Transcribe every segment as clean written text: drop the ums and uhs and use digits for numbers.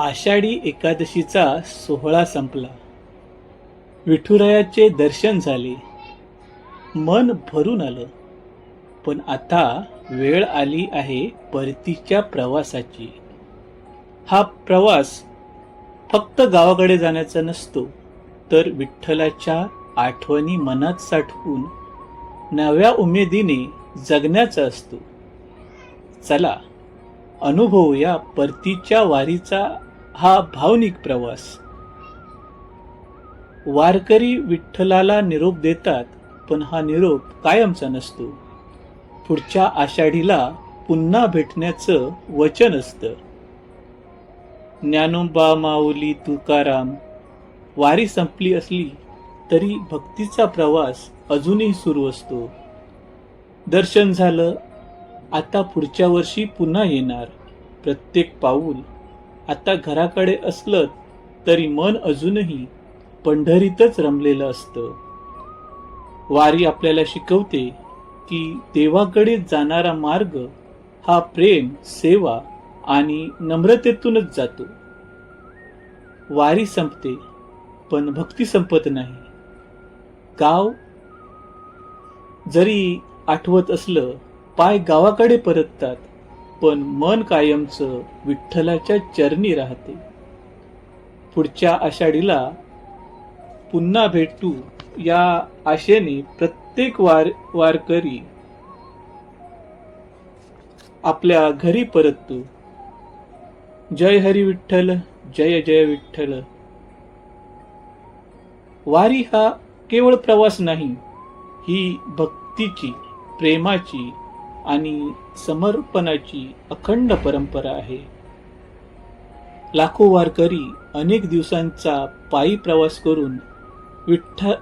आषाढी एकादशीचा सोहळा संपला. विठुरायाचे दर्शन झाले. मन भरून आलं. पण आता वेळ आली आहे परतीच्या प्रवासाची. हा प्रवास फक्त गावाकडे जाण्याचा नसतो, तर विठ्ठलाच्या आठवणी मनात साठवून नव्या उमेदीने जगण्याचा असतो. चला अनुभवूया परतीच्या वारीचा हा भावनिक प्रवास. वारकरी विठ्ठलाला निरोप देतात, पण हा निरोप कायमचा नसतो. पुढच्या आषाढीला पुन्हा भेटण्याचं वचन असतं. ज्ञानोबा माऊली तुकाराम. वारी संपली असली तरी भक्तीचा प्रवास अजूनही सुरू असतो. दर्शन झालं, आता पुढच्या वर्षी पुन्हा येणार. प्रत्येक पाऊल आता घराकडे असलं तरी मन अजूनही पंढरीतच रमलेलं असतं. वारी आपल्याला शिकवते की देवाकडे जाणारा मार्ग हा प्रेम, सेवा आणि नम्रतेतूनच जातो. वारी संपते, पण भक्ती संपत नाही. गाव जरी आठवत असलं, पाय गावाकडे परततात, पण मन कायमचं विठ्ठलाच्या चरणी राहते. पुढच्या आषाढीला पुन्हा भेटू या आशेने प्रत्येक वारकरी आपल्या घरी परततो. जय हरी विठ्ठल, जय जय विठ्ठल. वारी हा केवळ प्रवास नाही, ही भक्तीची, प्रेमाची आणि समर्पणाची अखंड परंपरा आहे. लाखो वारकरी अनेक दिवसांचा पायी प्रवास करून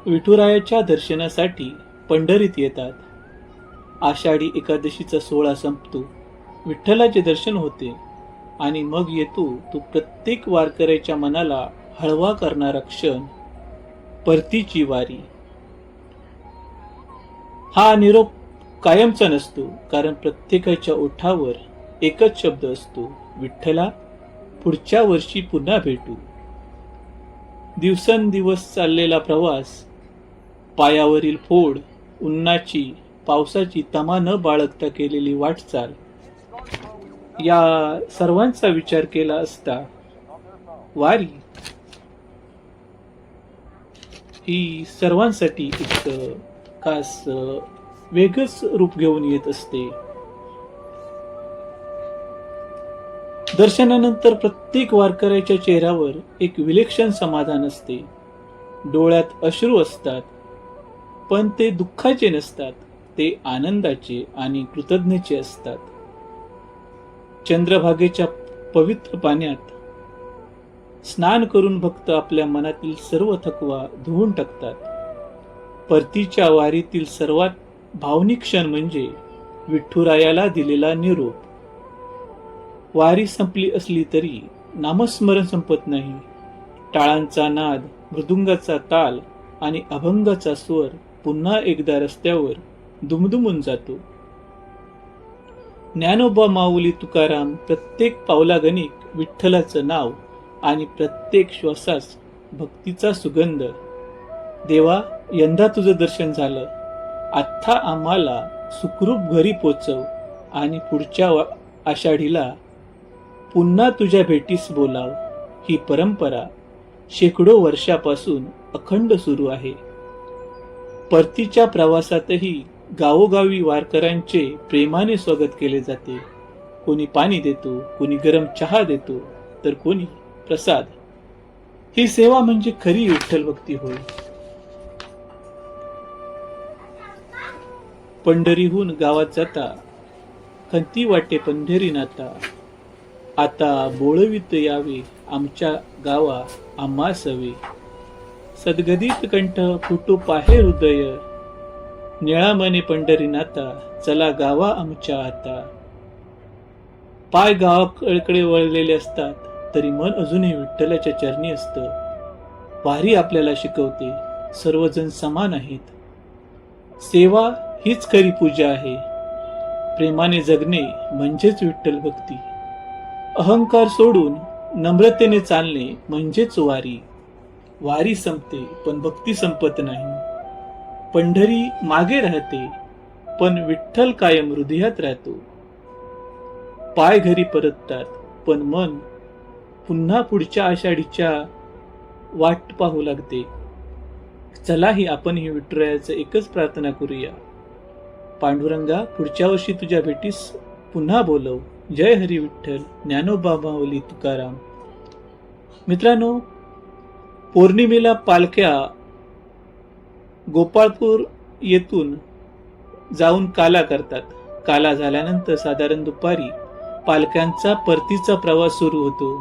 विठुरायाच्या दर्शनासाठी पंढरीत येतात. आषाढी एकादशीचा सोहळा संपतो, विठ्ठलाचे दर्शन होते आणि मग येतो तो प्रत्येक वारकऱ्याच्या मनाला हळवा करणारा क्षण, परतीची वारी. हा निरोप कायमचा नसतो, कारण प्रत्येकाच्या ओठावर एकच शब्द असतो, विठ्ठला, पुढच्या वर्षी पुन्हा भेटू. दिवसेंदिवस चाललेला प्रवास, पायावरील फोड, उन्हाची पावसाची तमा न बाळगता केलेली वाटचाल, या सर्वांचा विचार केला असता वारी ही सर्वांसाठी एक खास वेगळंच रूप घेऊन येत असते. दर्शनानंतर प्रत्येक वारकऱ्याच्या चेहऱ्यावर एक विलक्षण समाधान असते. डोळ्यात अश्रू असतात, पण ते दुःखाचे नसतात, ते आनंदाचे आणि कृतज्ञतेचे असतात. चंद्रभागेच्या पवित्र पाण्यात स्नान करून भक्त आपल्या मनातील सर्व थकवा धुवून टाकतात. परतीच्या वारीतील सर्वात भावनिक क्षण म्हणजे विठुरायाला दिलेला निरोप. वारी संपली असली तरी नामस्मरण संपत नाही. टाळांचा नाद, मृदुंगाचा ताल आणि अभंगाचा स्वर पुन्हा एकदा रस्त्यावर दुमदुमून जातो. ज्ञानोबा माऊली तुकाराम प्रत्येक पावलागणिक विठ्ठलाचं नाव आणि प्रत्येक श्वासास भक्तीचा सुगंध. देवा, यंदा तुझं दर्शन झालं, आता आम्हाला सुखरूप घरी पोचव आणि पुढच्या आषाढीला पुन्हा तुझ्या भेटीस बोलाव. ही परंपरा शेकडो वर्षापासून अखंड सुरू आहे. परतीच्या प्रवासातही गावोगावी वारकऱ्यांचे प्रेमाने स्वागत केले जाते. कोणी पाणी देतो, कोणी गरम चहा देतो, तर कोणी प्रसाद. ही सेवा म्हणजे खरी विठ्ठल भक्ती होय. पंढरीहून गावात जाता, खंती वाटे पंढरी नाता. आता बोळवीत यावे आमच्या गावा आम्हा सवे. सद्गदित कंठ फुटू पाहे हृदय, निळामने पंढरी नाता, चला गावा आमच्या आता. पाय गावाकडे वळलेले असतात, तरी मन अजूनही विठ्ठलाच्या चरणी असतं. वारी आपल्याला शिकवते, सर्वजण समान आहेत. सेवा हीच खरी पूजा आहे. प्रेमाने जगणे म्हणजेच विठ्ठल भक्ती. अहंकार सोडून नम्रतेने चालणे म्हणजेच वारी. वारी संपते पण भक्ती संपत नाही. पंढरी मागे राहते पण विठ्ठल कायम हृदयात राहतो. पाय घरी परततात पण मन पुन्हा पुढच्या आषाढीच्या वाट पाहू लागते. चला ही आपण ही विठुरायाचं एकच प्रार्थना करूया. पांडुरंगा, पुढच्या वर्षी तुझ्या भेटीस पुन्हा बोलव. जय हरी विठ्ठल. ज्ञानोबा माऊली तुकाराम. मित्रांनो, पौर्णिमेला पालख्या गोपाळपूर येथून जाऊन काला करतात. काला झाल्यानंतर साधारण दुपारी पालख्यांचा परतीचा प्रवास सुरू होतो.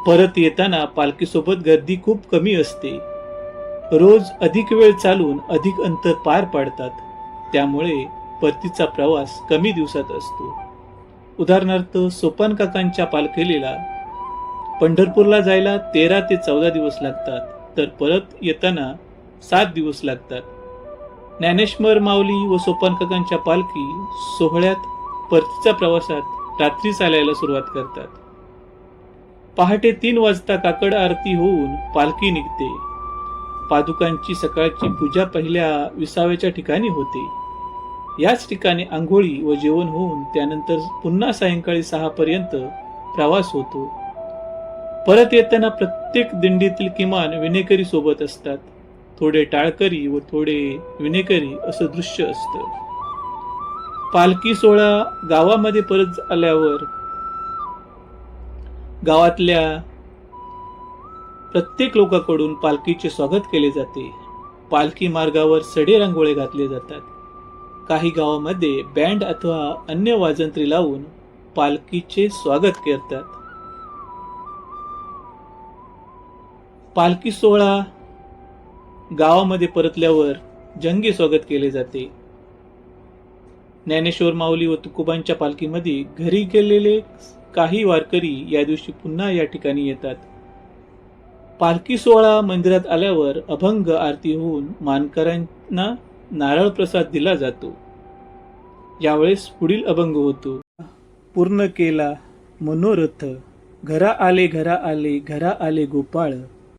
परत येताना पालखीसोबत गर्दी खूप कमी असते. रोज अधिक वेळ चालून अधिक अंतर पार पाडतात. त्यामुळे परतीचा प्रवास कमी दिवसात असतो. उदाहरणार्थ, सोपान काकांच्या पालखीला पंढरपूरला जायला 13 ते 14 दिवस लागतात, तर परत येताना 7 दिवस लागतात. ज्ञानेश्वर माऊली व सोपान काकांच्या पालखी सोहळ्यात परतीच्या प्रवासात रात्री चालायला सुरुवात करतात. पहाटे 3 वाजता काकड आरती होऊन पालखी निघते. पादुकांची सकाळची पूजा पहिल्या विसाव्याच्या ठिकाणी होते. याच ठिकाणी आंघोळी व जेवण होऊन त्यानंतर पुन्हा सायंकाळी 6 पर्यंत प्रवास होतो. परत येताना प्रत्येक दिंडीतील किमान विनेकरी सोबत असतात. थोडे टाळकरी व थोडे विनेकरी असं दृश्य असतं. पालखी सोहळा गावामध्ये परत आल्यावर गावातल्या प्रत्येक लोकांकडून पालखीचे स्वागत केले जाते. पालखी मार्गावर सडे रांगोळे घातले जातात. काही गावामध्ये बँड अथवा अन्य वाजंत्री लावून पालखीचे स्वागत करतात. पालखी सोहळा गावामध्ये परतल्यावर जंगी स्वागत केले जाते. ज्ञानेश्वर माऊली व तुकोबांच्या पालखीमध्ये घरी गेलेले काही वारकरी या दिवशी पुन्हा या ठिकाणी येतात. पालखी सोहळा मंदिरात आल्यावर अभंग आरती होऊन मानकऱ्यांना नारळ प्रसाद दिला जातो. यावेळेस पुढील अभंग होतो. पूर्ण केला मनोरथ, घरा आले घरा आले घरा आले गोपाळ.